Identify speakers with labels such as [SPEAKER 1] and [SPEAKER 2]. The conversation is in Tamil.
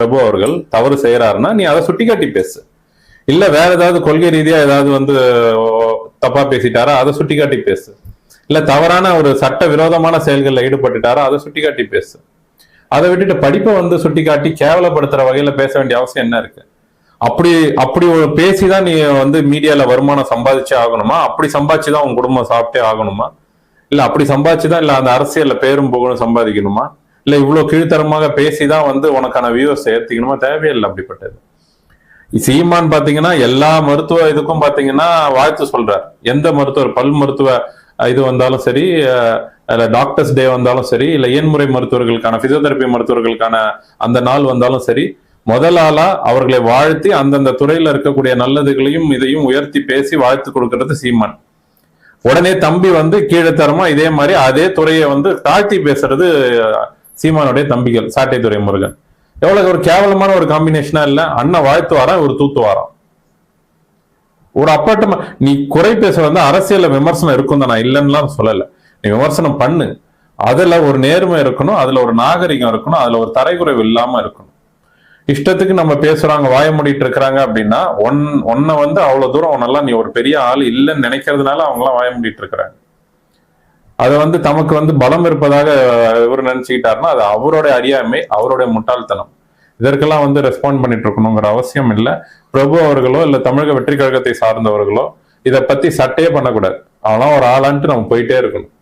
[SPEAKER 1] பிரபு அவர்கள் தவறு செய்யறாருன்னா நீ அதை சுட்டிக்காட்டி பேசு. இல்ல வேற ஏதாவது கொள்கை ரீதியா ஏதாவது வந்து தப்பா பேசிட்டாரா அதை சுட்டிக்காட்டி பேசு. இல்ல தவறான ஒரு சட்ட விரோதமான செயல்களில் ஈடுபட்டுட்டாரா அதை சுட்டிக்காட்டி பேசு. அதை விட்டுட்டு படிப்பை வந்து சுட்டிக்காட்டி கேவலப்படுத்துற வகையில பேச வேண்டிய அவசியம் என்ன இருக்கு? அப்படி அப்படி பேசிதான் நீ வந்து மீடியால வருமானம் சம்பாதிச்சே ஆகணுமா? அப்படி சம்பாதிச்சுதான் உங்க குடும்பம் சாப்பிட்டே ஆகணுமா? இல்ல அப்படி சம்பாதிச்சுதான் இல்ல அந்த அரசியல்ல பேரும் புகழும் சம்பாதிக்கணுமா? இல்ல இவ்வளவு கீழ்த்தரமாக பேசிதான் வந்து உனக்கான வியூவர்ஸ் ஏத்திக்கணுமா? தேவையில்லை அப்படிப்பட்டது. சீமான் பாத்தீங்கன்னா எல்லா மருத்துவ இதுக்கும் பாத்தீங்கன்னா வாழ்த்து சொல்றார். எந்த மருத்துவர் பல் மருத்துவ இது வந்தாலும் சரி, டாக்டர்ஸ் டே வந்தாலும் சரி, இல்ல இயன்முறை மருத்துவர்களுக்கான பிசியோதெரபி மருத்துவர்களுக்கான அந்த நாள் வந்தாலும் சரி, முதல் ஆளா அவர்களை வாழ்த்தி அந்தந்த துறையில இருக்கக்கூடிய நல்லதுகளையும் இதையும் உயர்த்தி பேசி வாழ்த்து கொடுக்கறது சீமான். உடனே தம்பி வந்து கீழத்தரமா இதே மாதிரி அதே துறையை வந்து தாழ்த்தி பேசுறது சீமானுடைய தம்பிகள். சாட்டை துறை முருகன் எவ்வளவு ஒரு கேவலமான ஒரு காம்பினேஷனா இல்ல? அண்ணன் வாழ்த்து வாரான், ஒரு தூத்து வாரான். ஒரு அப்பாட்டமா நீ குறை பேச வந்து அரசியல்ல விமர்சனம் இருக்கும் தான், நான் இல்லைன்னு சொல்லல. நீ விமர்சனம் பண்ணு, அதுல ஒரு நேர்மை இருக்கணும், அதுல ஒரு நாகரிகம் இருக்கணும், அதுல ஒரு தரைக்குறைவு இல்லாம இருக்கணும். இஷ்டத்துக்கு நம்ம பேசுறாங்க, வாய மூடிட்டு இருக்கிறாங்க அப்படின்னா ஒன்ன வந்து அவ்வளவு தூரம் அவனெல்லாம் நீ ஒரு பெரிய ஆள் இல்லைன்னு நினைக்கிறதுனால அவங்க எல்லாம் வாய மூடிட்டு இருக்கிறாங்க. அதை வந்து தமக்கு வந்து பலம் இருப்பதாக இவர் நினைச்சுக்கிட்டாருன்னா அது அவருடைய அறியாமை, அவருடைய முட்டாள்தனம். இதற்கெல்லாம் வந்து ரெஸ்பாண்ட் பண்ணிட்டு இருக்கணுங்கிற அவசியம் இல்லை. பிரபு அவர்களோ இல்ல தமிழக வெற்றி கழகத்தை சார்ந்தவர்களோ இதை பத்தி சட்டையே பண்ணக்கூடாது. அவெல்லாம் ஒரு ஆளான்ட்டு நம்ம போயிட்டே இருக்கணும்.